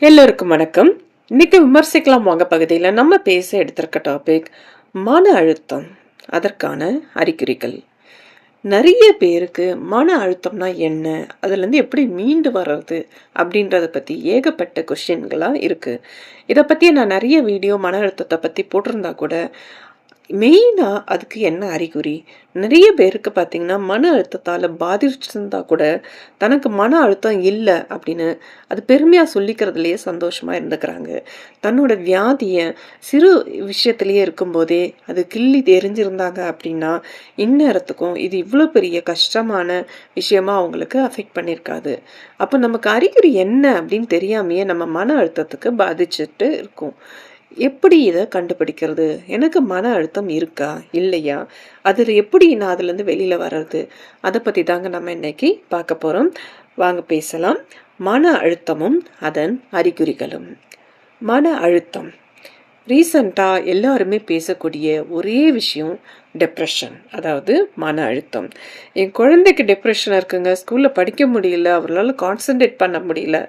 எல்லோருக்கும் வணக்கம். இன்னைக்கு விமர்சிக்கலாம் வாங்க பகுதியில் நம்ம பேச எடுத்திருக்க டாபிக் மன அழுத்தம், அதற்கான அறிகுறிகள். நிறைய பேருக்கு மன அழுத்தம்னா என்ன, அதுலேருந்து எப்படி மீண்டு வர்றது அப்படின்றத பற்றி ஏகப்பட்ட கொஷின்களாக இருக்குது. இதை பற்றி நான் நிறைய வீடியோ மன அழுத்தத்தை பற்றி போட்டிருந்தா கூட மெயினாக அதுக்கு என்ன அறிகுறி, நிறைய பேருக்கு பார்த்தீங்கன்னா மன அழுத்தத்தால் பாதிச்சிருந்தா கூட தனக்கு மன அழுத்தம் இல்லை அப்படின்னு அது பெருமையாக சொல்லிக்கிறதுலையே சந்தோஷமாக இருந்துக்கிறாங்க. தன்னோட வியாதியை சிறு விஷயத்துலேயே இருக்கும்போதே அது கிள்ளி தெரிஞ்சிருந்தாங்க அப்படின்னா இந்நேரத்துக்கும் இது இவ்வளோ பெரிய கஷ்டமான விஷயமா அவங்களுக்கு அஃபெக்ட் பண்ணியிருக்காது. அப்போ நமக்கு அறிகுறி என்ன அப்படின்னு தெரியாமையே நம்ம மன அழுத்தத்துக்கு பாதிச்சுட்டு இருக்கோம். எப்படி இதை கண்டுபிடிக்கிறது? எனக்கு மன அழுத்தம் இருக்கா இல்லையா, அதில் எப்படி நான் அதுலேருந்து வெளியில் வர்றது, அதை பற்றி தாங்க நம்ம இன்னைக்கு பார்க்க போகிறோம். வாங்க பேசலாம். மன அழுத்தமும் அதன் அறிகுறிகளும். மன அழுத்தம் ரீசண்டாக எல்லாருமே பேசக்கூடிய ஒரே விஷயம் டிப்ரெஷன், அதாவது மன அழுத்தம். என் குழந்தைக்கு டிப்ரெஷன் இருக்குங்க, ஸ்கூலில் படிக்க முடியல, அவர்களால் கான்சென்ட்ரேட் பண்ண முடியல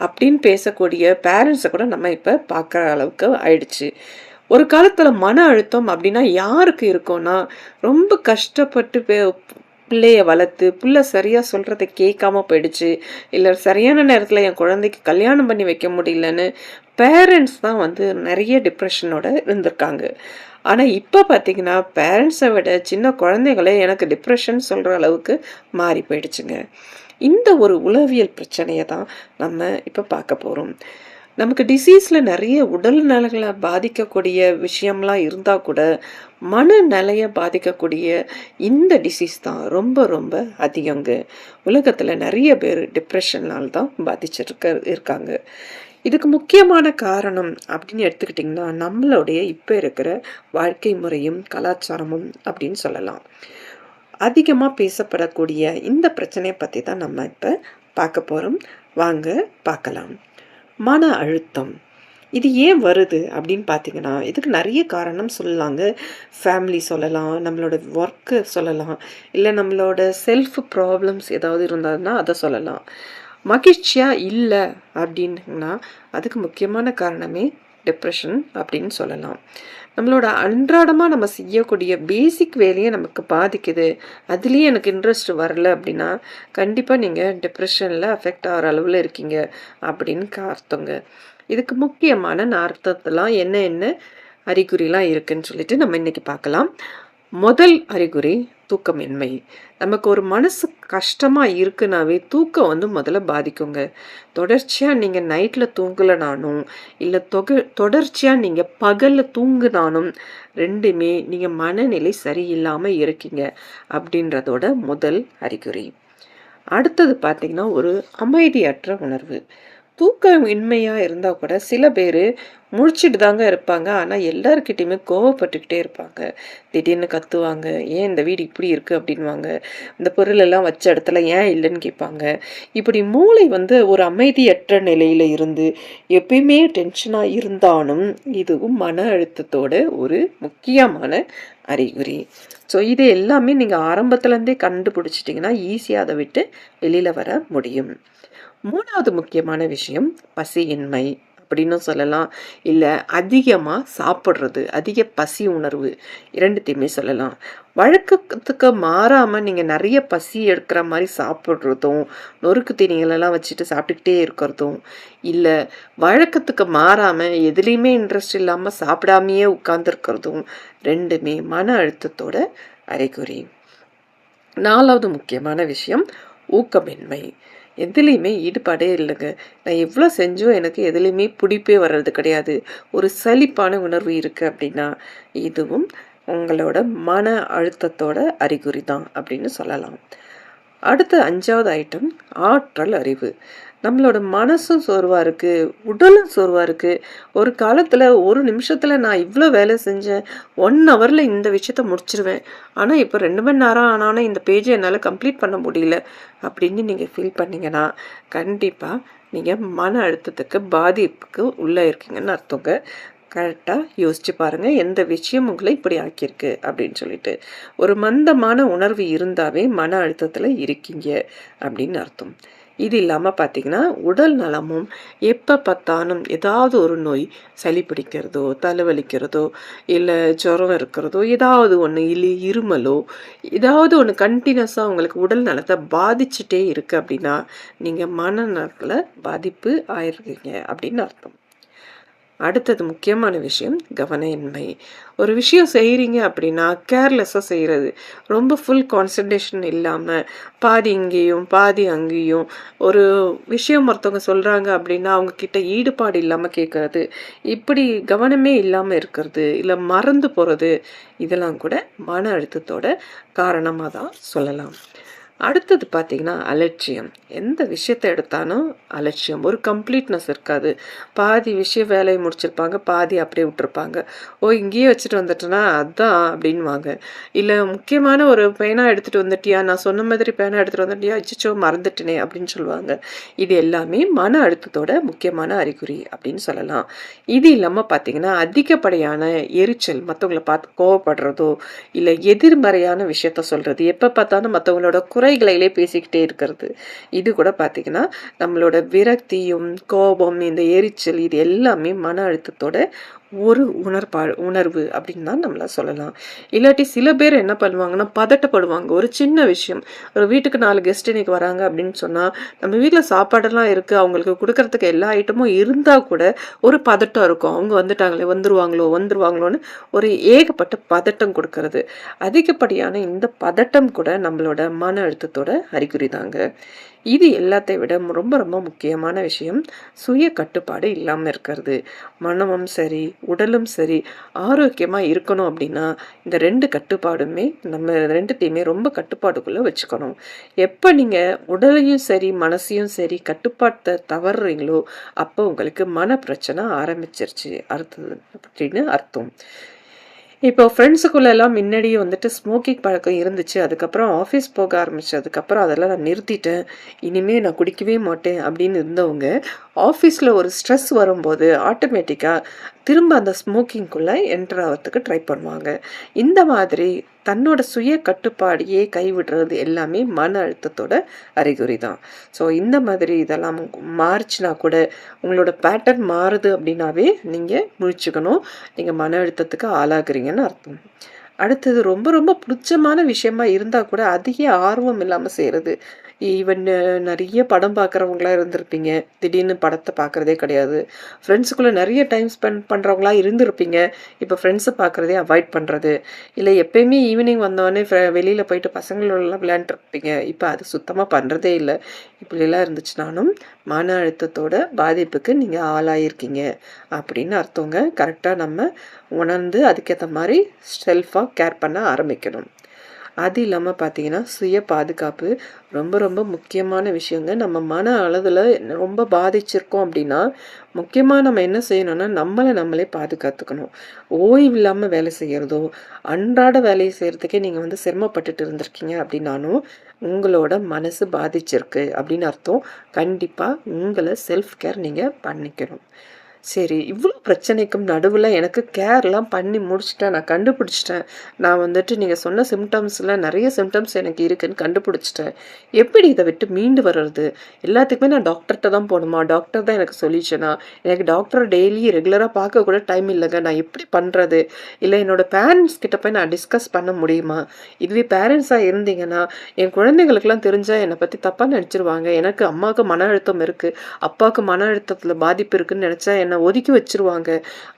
அப்படின்னு பேசக்கூடிய பேரண்ட்ஸை கூட நம்ம இப்போ பார்க்குற அளவுக்கு ஆயிடுச்சு. ஒரு காலத்தில் மன அழுத்தம் அப்படின்னா யாருக்கு இருக்கும்னா, ரொம்ப கஷ்டப்பட்டு பிள்ளைய வளர்த்து பிள்ளை சரியாக சொல்கிறத கேட்காம போயிடுச்சு, இல்லை சரியான நேரத்தில் என் குழந்தைக்கு கல்யாணம் பண்ணி வைக்க முடியலன்னு பேரண்ட்ஸ் தான் வந்து நிறைய டிப்ரெஷனோட இருந்திருக்காங்க. ஆனால் இப்போ பார்த்தீங்கன்னா பேரண்ட்ஸை விட சின்ன குழந்தைகளே எனக்கு டிப்ரெஷன் சொல்கிற அளவுக்கு மாறி போயிடுச்சுங்க. இந்த ஒரு உளவியல் பிரச்சனையை தான் நம்ம இப்போ பார்க்க போகிறோம். நமக்கு டிசீஸில் நிறைய உடல் நலங்களை பாதிக்கக்கூடிய விஷயம்லாம் இருந்தால் கூட மனநிலையை பாதிக்கக்கூடிய இந்த டிசீஸ் தான் ரொம்ப ரொம்ப அதிகங்க. உலகத்தில் நிறைய பேர் டிப்ரெஷனால் தான் இருக்காங்க. இதுக்கு முக்கியமான காரணம் அப்படின்னு எடுத்துக்கிட்டிங்கன்னா நம்மளுடைய இப்போ இருக்கிற வாழ்க்கை முறையும் கலாச்சாரமும் அப்படின்னு சொல்லலாம். அதிகமாக பேசப்படக்கூடிய இந்த பிரச்சனையை பற்றி தான் நம்ம இப்போ பார்க்க போகிறோம். வாங்க பார்க்கலாம். மன அழுத்தம் இது ஏன் வருது அப்படின்னு பார்த்தீங்கன்னா இதுக்கு நிறைய காரணம் சொல்லலாங்க. ஃபேமிலி சொல்லலாம், நம்மளோட ஒர்க்கு சொல்லலாம், இல்லை நம்மளோட செல்ஃப் ப்ராப்ளம்ஸ் ஏதாவது இருந்ததுன்னா அதை சொல்லலாம். மகிழ்ச்சியாக இல்லை அப்படின்னா அதுக்கு முக்கியமான காரணமே டிப்ரெஷன் அப்படின்னு சொல்லலாம். நம்மளோட அன்றாடமாக நம்ம செய்யக்கூடிய பேசிக் வேலையை நமக்கு பாதிக்குது, அதுலேயே எனக்கு இன்ட்ரெஸ்ட் வரல அப்படின்னா கண்டிப்பாக நீங்கள் டிப்ரெஷனில் அஃபெக்ட் ஆகிற அளவில் இருக்கீங்க அப்படின்னு அர்த்தங்க. இதுக்கு முக்கியமான அர்த்தத்தெல்லாம் என்ன என்ன அறிகுறிலாம் இருக்குன்னு சொல்லிட்டு நம்ம இன்னைக்கு பார்க்கலாம். முதல் அறிகுறி தூக்கமின்மை. நமக்கு ஒரு மனசு கஷ்டமாக இருக்குனாவே தூக்கம் வந்து முதல்ல பாதிக்குங்க. தொடர்ச்சியாக நீங்கள் நைட்டில் தூங்கலைனாலும் இல்லை தொடர்ச்சியாக நீங்கள் பகலில் தூங்குனாலும் ரெண்டுமே நீங்கள் மனநிலை சரியில்லாமல் இருக்கீங்க அப்படின்றதோட முதல் அறிகுறி. அடுத்தது பார்த்திங்கன்னா ஒரு அமைதியற்ற உணர்வு. தூக்கம் இன்மையாக இருந்தால் கூட சில பேர் முழிச்சிட்டு தாங்க இருப்பாங்க, ஆனால் எல்லாருக்கிட்டையுமே கோவப்பட்டுக்கிட்டே இருப்பாங்க. திடீர்னு கத்துவாங்க, ஏன் இந்த வீடு இப்படி இருக்குது அப்படின்வாங்க, இந்த பொருளெல்லாம் வச்ச இடத்துல ஏன் இல்லைன்னு கேட்பாங்க. இப்படி மூளை வந்து ஒரு அமைதியற்ற நிலையில் இருந்து எப்பயுமே டென்ஷனாக இருந்தாலும் இதுவும் மன அழுத்தத்தோட ஒரு முக்கியமான அறிகுறி. ஸோ இது எல்லாமே நீங்கள் ஆரம்பத்துலேருந்தே கண்டுபிடிச்சிட்டிங்கன்னா ஈஸியாக அதை விட்டு வெளியில் வர முடியும். மூணாவது முக்கியமான விஷயம் பசியின்மை அப்படின்னு சொல்லலாம், இல்லை அதிகமாக சாப்பிட்றது, அதிக பசி உணர்வு, இரண்டுத்தையுமே சொல்லலாம். வழக்கத்துக்கு மாறாமல் நீங்கள் நிறைய பசி எடுக்கிற மாதிரி சாப்பிட்றதும், நொறுக்கு தீனிகளெல்லாம் வச்சுட்டு சாப்பிட்டுக்கிட்டே இருக்கிறதும், இல்லை வழக்கத்துக்கு மாறாமல் எதுலேயுமே இன்ட்ரெஸ்ட் இல்லாமல் சாப்பிடாமையே உட்கார்ந்துருக்கிறதும் ரெண்டுமே மன அழுத்தத்தோட அறிகுறி. நாலாவது முக்கியமான விஷயம் ஊக்கமின்மை. எதுலேயுமே ஈடுபாடே இல்லைங்க. நான் எவ்வளோ செஞ்சும் எனக்கு எதுலேயுமே பிடிப்பே வர்றது கிடையாது, ஒரு சலிப்பான உணர்வு இருக்குது அப்படின்னா இதுவும் உங்களோட மன அழுத்தத்தோட அறிகுறி தான் அப்படின்னு சொல்லலாம். அடுத்த அஞ்சாவது ஐட்டம் ஆற்றல் அறிவு. நம்மளோட மனசும் சோர்வாக இருக்குது, உடலும் சோர்வாக இருக்குது. ஒரு காலத்தில் ஒரு நிமிஷத்தில் நான் இவ்வளோ வேலை செஞ்சேன், 1 ஹவரில் இந்த விஷயத்த முடிச்சிருவேன், ஆனால் இப்போ 2 மணி நேரம் ஆனாலும் இந்த பேஜை என்னால் கம்ப்ளீட் பண்ண முடியல அப்படின்னு நீங்கள் ஃபீல் பண்ணிங்கன்னா கண்டிப்பாக நீங்கள் மன அழுத்தத்துக்கு பாதிப்புக்கு உள்ளே இருக்கீங்கன்னு அர்த்தங்க. கரெக்டாக யோசிச்சு பாருங்கள் எந்த விஷயம் உங்களை இப்படி ஆக்கியிருக்கு அப்படின்னு சொல்லிட்டு. ஒரு மந்தமான உணர்வு இருந்தாவே மன அழுத்தத்தில் இருக்கீங்க அப்படின்னு அர்த்தம். இது இல்லாமல் பார்த்தீங்கன்னா உடல் நலமும் எப்போ பார்த்தாலும் ஏதாவது ஒரு நோய், சளி பிடிக்கிறதோ தலைவலிக்கிறதோ இல்லை ஜுரம் இருக்கிறதோ ஏதாவது ஒன்று இல்லை இருமலோ ஏதாவது ஒன்று கண்டினியூஸாக உங்களுக்கு உடல் நலத்தை பாதிச்சுட்டே இருக்குது அப்படின்னா நீங்கள் மனநலத்தில் பாதிப்பு ஆயிருக்கீங்க அப்படின்னு அர்த்தம். அடுத்தது முக்கியமான விஷயம் கவனயின்மை. ஒரு விஷயம் செய்கிறீங்க அப்படின்னா கேர்லெஸ்ஸாக செய்கிறது, ரொம்ப ஃபுல் கான்சன்ட்ரேஷன் இல்லாமல் பாதி இங்கேயும் பாதி அங்கேயும் ஒரு விஷயம் ஒருத்தவங்க சொல்கிறாங்க அப்படின்னா அவங்கக்கிட்ட ஈடுபாடு இல்லாமல் கேட்குறது, இப்படி கவனமே இல்லாமல் இருக்கிறது இல்லை மறந்து போகிறது, இதெல்லாம் கூட மன அழுத்தத்தோட காரணமாக தான் சொல்லலாம். அடுத்தது பார்த்தீங்கன்னா அலட்சியம். எந்த விஷயத்தை எடுத்தாலும் அலட்சியம், ஒரு கம்ப்ளீட்னஸ் இருக்காது. பாதி விஷயம் வேலையை முடிச்சிருப்பாங்க, பாதி அப்படியே விட்டுருப்பாங்க. ஓ இங்கேயே வச்சுட்டு வந்துட்டேன்னா அதான் அப்படின்வாங்க. இல்லை முக்கியமான ஒரு பேனா எடுத்துகிட்டு வந்துட்டியா, நான் சொன்ன மாதிரி பேனா எடுத்துகிட்டு வந்துட்டியா, அச்சோ மறந்துட்டேனே அப்படின்னு சொல்லுவாங்க. இது எல்லாமே மன அழுத்தத்தோட முக்கியமான அறிகுறி அப்படின்னு சொல்லலாம். இது இல்லாமல் பார்த்தீங்கன்னா அதிகப்படியான எரிச்சல், மற்றவங்களை பார்த்து கோவப்படுறதோ இல்லை எதிர்மறையான விஷயத்த சொல்கிறது, எப்போ பார்த்தாலும் மற்றவங்களோட குறைகளிலே பேசிக்கிட்டே இருக்கிறது, இது கூட பார்த்தீங்கன்னா நம்மளோட விரக்தியும் கோபம் இந்த எரிச்சல் இது எல்லாமே மன அழுத்தத்தோட ஒரு உணர்வு அப்படின்னு தான் நம்மள சொல்லலாம். இல்லாட்டி சில பேர் என்ன பண்ணுவாங்கன்னா பதட்டப்படுவாங்க. ஒரு சின்ன விஷயம், ஒரு வீட்டுக்கு 4 கெஸ்ட் இன்னைக்கு வராங்க அப்படின்னு சொன்னால் நம்ம வீட்டில் சாப்பாடெல்லாம் இருக்குது, அவங்களுக்கு கொடுக்கறதுக்கு எல்லா ஐட்டமும் இருந்தால் கூட ஒரு பதட்டம் இருக்கும். அவங்க வந்துட்டாங்களே வந்துருவாங்களோன்னு ஒரு ஏகப்பட்ட பதட்டம் கொடுக்கறது. அதிகப்படியான இந்த பதட்டம் கூட நம்மளோட மன அழுத்தத்தோட அறிகுறி தாங்க. இது எல்லாத்தை விட ரொம்ப ரொம்ப முக்கியமான விஷயம் சுய கட்டுப்பாடு இல்லாமல் இருக்கிறது. மனமும் சரி உடலும் சரி ஆரோக்கியமாக இருக்கணும் அப்படின்னா இந்த 2 கட்டுப்பாடுமே நம்ம 2த்தையுமே ரொம்ப கட்டுப்பாடுக்குள்ளே வச்சுக்கணும். எப்போ நீங்கள் உடலையும் சரி மனசையும் சரி கட்டுப்பாட்டை தவறுறீங்களோ அப்போ உங்களுக்கு மன பிரச்சனை ஆரம்பிச்சிருச்சு அப்படின்னு அர்த்தம். இப்போ ஃப்ரெண்ட்ஸுக்குள்ளெல்லாம் முன்னாடியே வந்துட்டு ஸ்மோக்கிங் பழக்கம் இருந்துச்சு. அதுக்கப்புறம் ஆஃபீஸ் போக ஆரம்பிச்சதுக்கப்புறம் அதெல்லாம் நான் நிறுத்திட்டேன். இனிமேல் நான் குடிக்கவே மாட்டேன் அப்படின்னு இருந்தவங்க, ஆஃபீஸில் ஒரு ஸ்ட்ரெஸ் வரும்போது ஆட்டோமேட்டிக்காக திரும்ப அந்த ஸ்மோக்கிங்குள்ளே என்டர் ஆகிறதுக்கு ட்ரை பண்ணுவாங்க. இந்த மாதிரி தன்னோட சுய கட்டுப்பாடையே கைவிடுறது எல்லாமே மன அழுத்தத்தோட அறிகுறி தான். ஸோ இந்த மாதிரி இதெல்லாம் மாறுச்சுன்னா கூட உங்களோட பேட்டர்ன் மாறுது அப்படின்னாவே நீங்கள் முழிச்சுக்கணும், நீங்கள் மன அழுத்தத்துக்கு ஆளாகிறீங்கன்னு அர்த்தம். அடுத்தது ரொம்ப ரொம்ப பிடிச்சமான விஷயமா இருந்தால் கூட அதிக ஆர்வம் இல்லாமல் செய்கிறது. ஈவன் நிறைய படம் பார்க்குறவங்களா இருந்திருப்பீங்க, திடீர்னு படத்தை பார்க்குறதே கிடையாது. ஃப்ரெண்ட்ஸுக்குள்ளே நிறைய டைம் ஸ்பெண்ட் பண்ணுறவங்களா இருந்திருப்பீங்க, இப்போ ஃப்ரெண்ட்ஸை பார்க்குறதே அவாய்ட் பண்ணுறது. இல்லை எப்பயுமே ஈவினிங் வந்தோடனே வெளியில் போயிட்டு பசங்களோடலாம் விளையாண்டுருப்பீங்க, இப்போ அது சுத்தமாக பண்ணுறதே இல்லை. இப்படிலாம் இருந்துச்சுனாலும் மன அழுத்தத்தோட பாதிப்புக்கு நீங்கள் ஆளாயிருக்கீங்க அப்படின்னு அர்த்தங்க. கரெக்டாக நம்ம உணர்ந்து அதுக்கேற்ற மாதிரி செல்ஃபாக கேர் பண்ண ஆரம்பிக்கணும். அது இல்லாமல் பார்த்தீங்கன்னா சுய பாதுகாப்பு ரொம்ப ரொம்ப முக்கியமான விஷயங்க. நம்ம மன அளவில் ரொம்ப பாதிச்சிருக்கோம் அப்படின்னா முக்கியமாக நம்ம என்ன செய்யணும்னா நம்மளே பாதுகாத்துக்கணும். ஓய்வு இல்லாமல் வேலை செய்கிறதோ அன்றாட வேலையை செய்கிறதுக்கே நீங்கள் வந்து சிரமப்பட்டுட்டு இருந்திருக்கீங்க அப்படின்னாலும் உங்களோட மனசு பாதிச்சிருக்கு அப்படின்னு அர்த்தம். கண்டிப்பாக உங்களை செல்ஃப் கேர் நீங்கள் பண்ணிக்கணும். சரி, இவ்வளோ பிரச்சனைக்கும் நடுவில் எனக்கு கேர்லாம் பண்ணி முடிச்சுட்டேன், நான் கண்டுபிடிச்சிட்டேன். நான் வந்துட்டு நீங்கள் சொன்ன சிம்டம்ஸில் நிறைய சிம்டம்ஸ் எனக்கு இருக்குதுன்னு கண்டுபிடிச்சிட்டேன். எப்படி இதை விட்டு மீண்டு வர்றது? எல்லாத்துக்குமே நான் டாக்டர்கிட்ட தான் போகணுமா? டாக்டர் தான் எனக்கு சொல்லிச்சேனா? எனக்கு டாக்டரை டெய்லி ரெகுலராக பார்க்க கூட டைம் இல்லைங்க, நான் எப்படி பண்ணுறது? இல்லை என்னோடய பேரண்ட்ஸ் கிட்ட போய் நான் டிஸ்கஸ் பண்ண முடியுமா? இதுவே பேரண்ட்ஸாக இருந்தீங்கன்னா என் குழந்தைங்களுக்கெல்லாம் தெரிஞ்சால் என்னை பற்றி தப்பாக நினச்சிருவாங்க. எனக்கு அம்மாவுக்கு மன அழுத்தம் இருக்குது, அப்பாவுக்கு மன அழுத்தத்தில் பாதிப்பு இருக்குதுன்னு நினச்சா என்னை ஒதுக்கி வச்சிருவாங்க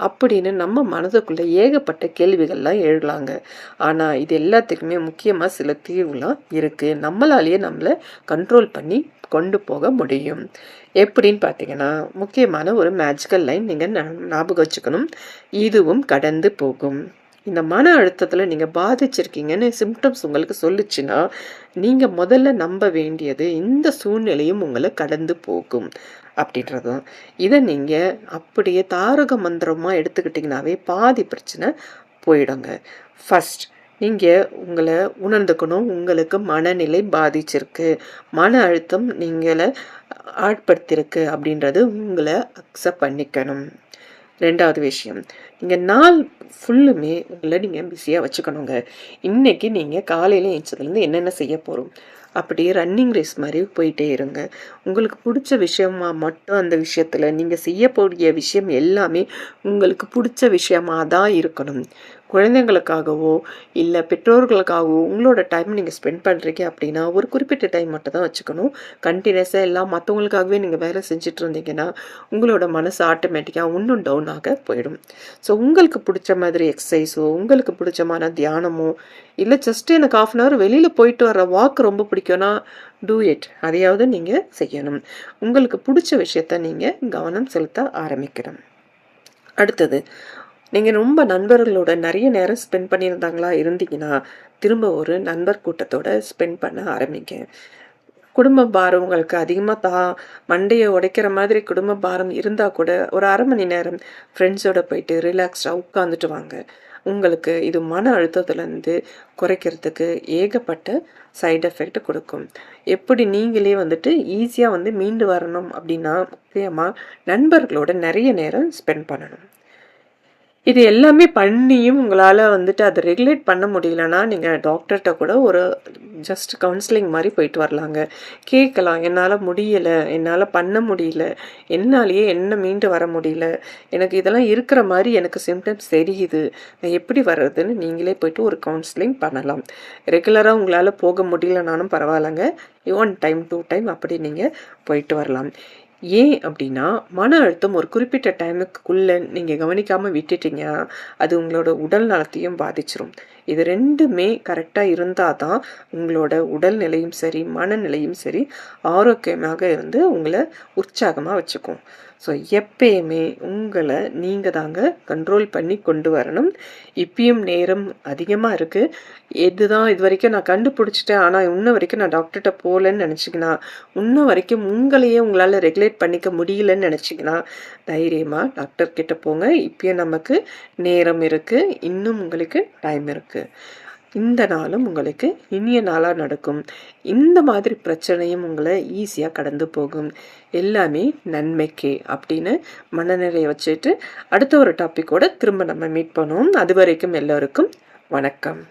அப்படின்னு நம்ம மனதுக்குள்ள ஏகப்பட்ட கேள்விகள்லாம் எழுதலாங்க. ஆனால் இது எல்லாத்துக்குமே முக்கியமாக சில தீர்வுலாம் இருக்குது. நம்மளாலேயே நம்மளை கண்ட்ரோல் பண்ணி கொண்டு போக முடியும். எப்படின்னு பார்த்தீங்கன்னா முக்கியமான ஒரு மேஜிக்கல் லைன் நீங்கள் ஞாபகம் வச்சுக்கணும். இதுவும் கடந்து போகும். இந்த மன அழுத்தத்தில் நீங்கள் பாதிச்சிருக்கீங்கன்னு சிம்டம்ஸ் உங்களுக்கு சொல்லுச்சுன்னா நீங்கள் முதல்ல நம்ப வேண்டியது இந்த சூழ்நிலையும் உங்களை கடந்து போகும் அப்படின்றதும். இதை நீங்கள் அப்படியே தாரக மந்திரமாக எடுத்துக்கிட்டிங்கனாவே பாதி பிரச்சனை போயிடுங்க. ஃபஸ்ட் நீங்கள் உங்களை உணர்ந்துக்கணும், உங்களுக்கு மனநிலை பாதிச்சிருக்கு, மன அழுத்தம் நீங்களை ஆட்படுத்தியிருக்கு அப்படின்றது உங்களை அக்செப்ட் பண்ணிக்கணும். 2வது விஷயம், நீங்கள் நாள் ஃபுல்லுமே உங்களை நீங்கள் பிஸியாக வச்சுக்கணுங்க. இன்றைக்கி நீங்கள் காலையில் எழுந்ததுலேருந்து என்னென்ன செய்ய போகிறோம், அப்படியே ரன்னிங் ரேஸ் மாதிரி போயிட்டே இருங்க. உங்களுக்கு பிடிச்ச விஷயமா மட்டும் அந்த விஷயத்தில் நீங்கள் செய்யக்கூடிய விஷயம் எல்லாமே உங்களுக்கு பிடிச்ச விஷயமா தான் இருக்கணும். குழந்தைங்களுக்காகவோ இல்லை பெற்றோர்களுக்காகவோ உங்களோட டைம் நீங்கள் ஸ்பெண்ட் பண்ணுறீங்க அப்படின்னா ஒரு குறிப்பிட்ட டைம் மட்டும் தான் வச்சுக்கணும். கண்டினியூஸாக எல்லாம் மற்றவங்களுக்காகவே நீங்கள் வேலை செஞ்சுட்டு இருந்தீங்கன்னா உங்களோட மனசு ஆட்டோமேட்டிக்காக இன்னும் டவுன் ஆக போயிடும். ஸோ உங்களுக்கு பிடிச்ச மாதிரி எக்ஸசைஸோ உங்களுக்கு பிடிச்சமான தியானமோ இல்லை ஜஸ்ட் எனக்கு 1/2 அன் வெளியில் போயிட்டு வர வாக் ரொம்ப பிடிக்கும்னா டூ இட். அதையாவது நீங்கள் செய்யணும். உங்களுக்கு பிடிச்ச விஷயத்த நீங்கள் கவனம் செலுத்த ஆரம்பிக்கணும். அடுத்தது, நீங்கள் ரொம்ப நண்பர்களோட நிறைய நேரம் ஸ்பெண்ட் பண்ணியிருந்தாங்களா இருந்தீங்கன்னா திரும்ப ஒரு நண்பர் கூட்டத்தோட ஸ்பெண்ட் பண்ண ஆரம்பிங்க. குடும்ப பாரம் உங்களுக்கு அதிகமாக மண்டையை உடைக்கிற மாதிரி குடும்ப பாரம் இருந்தால் கூட ஒரு 1/2 மணி நேரம் ஃப்ரெண்ட்ஸோட போயிட்டு ரிலாக்ஸ்டாக உட்காந்துட்டு வாங்க. உங்களுக்கு இது மன அழுத்தத்துலேருந்து குறைக்கிறதுக்கு ஏகப்பட்ட சைடு எஃபெக்ட் கொடுக்கும். எப்படி நீங்களே ஈஸியாக மீண்டு வரணும் அப்படின்னா முக்கியமாக நண்பர்களோட நிறைய நேரம் ஸ்பெண்ட் பண்ணணும். இது எல்லாமே பண்ணியும் உங்களால் அதை ரெகுலேட் பண்ண முடியலன்னா நீங்கள் டாக்டர்கிட்ட கூட ஒரு ஜஸ்ட் கவுன்சிலிங் மாதிரி போயிட்டு வரலாங்க. கேட்கலாம், என்னால் முடியலை, என்னால் பண்ண முடியல, என்னாலேயே என்ன மீண்டு வர முடியல, எனக்கு இதெல்லாம் இருக்கிற மாதிரி எனக்கு சிம்டம்ஸ் தெரியுது, நான் எப்படி வர்றதுன்னு நீங்களே போயிட்டு ஒரு கவுன்சிலிங் பண்ணலாம். ரெகுலராக உங்களால் போக முடியலனாலும் பரவாயில்லைங்க, 1 டைம் 2 டைம் அப்படி நீங்கள் போயிட்டு வரலாம். ஏன் அப்படின்னா மன அழுத்தம் ஒரு குறிப்பிட்ட டைமுக்குள்ளே நீங்கள் கவனிக்காமல் விட்டுட்டீங்க, அது உங்களோட உடல் நலத்தையும் பாதிச்சிரும். இது ரெண்டுமே கரெக்டாக இருந்தால் தான் உங்களோட உடல்நிலையும் சரி மனநிலையும் சரி ஆரோக்கியமாக இருந்து உங்களை உற்சாகமாக வச்சுக்கும். ஸோ எப்பயுமே உங்களை நீங்கள் தாங்க கண்ட்ரோல் பண்ணி கொண்டு வரணும். இப்பயும் நேரம் அதிகமாக இருக்குது. எதுதான் இது வரைக்கும் நான் கண்டுபிடிச்சிட்டேன், ஆனால் இன்ன வரைக்கும் நான் டாக்டர்கிட்ட போகலன்னு நினச்சிங்கன்னா, இன்ன வரைக்கும் உங்களையே உங்களால் ரெகுலேட் பண்ணிக்க முடியலன்னு நினச்சிங்கன்னா தைரியமாக டாக்டர்கிட்ட போங்க. இப்பயும் நமக்கு நேரம் இருக்குது, இன்னும் உங்களுக்கு டைம் இருக்குது. இந்த நாளும் உங்களுக்கு இனிய நாளாக நடக்கும். இந்த மாதிரி பிரச்சனையும் உங்களை ஈஸியாக கடந்து போகும். எல்லாமே நன்மைக்கே அப்படின்னு மனநிலையை வச்சுட்டு அடுத்த ஒரு டாப்பிக்கோட திரும்ப நம்ம மீட் பண்ணுவோம். அது வரைக்கும் எல்லோருக்கும் வணக்கம்.